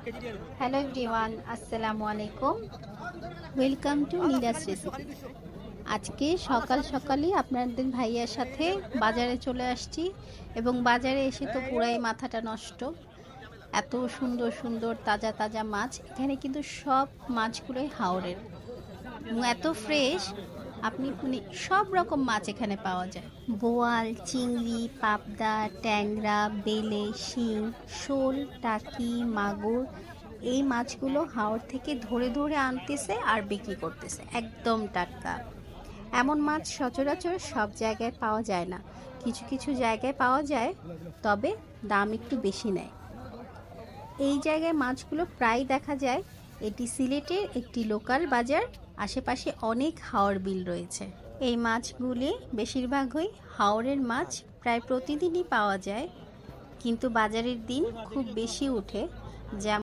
Hello everyone, আসসালামু আলাইকুম। Welcome to Neeraj recipe. আজকে সকাল সকালই আপনাদের ভাইয়ার সাথে বাজারে চলে আসছি এবং বাজারে এসে তো পুরাই মাথাটা নষ্ট। এত সুন্দর সুন্দর তাজা তাজা মাছ, এখানে কিন্তু সব মাছগুলোই হাওরের এবং এত ফ্রেশ। আপনি সব রকম মাছ এখানে পাওয়া যায়। বোয়াল, চিংড়ি, পাবদা, ট্যাংরা, বেলে, শিং, শোল, টাকি, মাগুর, এই মাছগুলো হাওর থেকে ধরে ধরে আনতেছে আর বিক্রি করতেছে একদম টাটকা। এমন মাছ সচরাচর সব জায়গায় পাওয়া যায় না, কিছু কিছু জায়গায় পাওয়া যায়, তবে দাম একটু বেশি নেয়। এই জায়গায় মাছগুলো প্রায় দেখা যায়। এটি সিলেটের একটি লোকাল বাজার, আশেপাশে অনেক হাওর বিল রয়েছে। এই মাছগুলি বেশিরভাগই হাওরের মাছ, প্রায় প্রতিদিনই পাওয়া যায়, কিন্তু বাজারের দিন খুব বেশি ওঠে। যেমন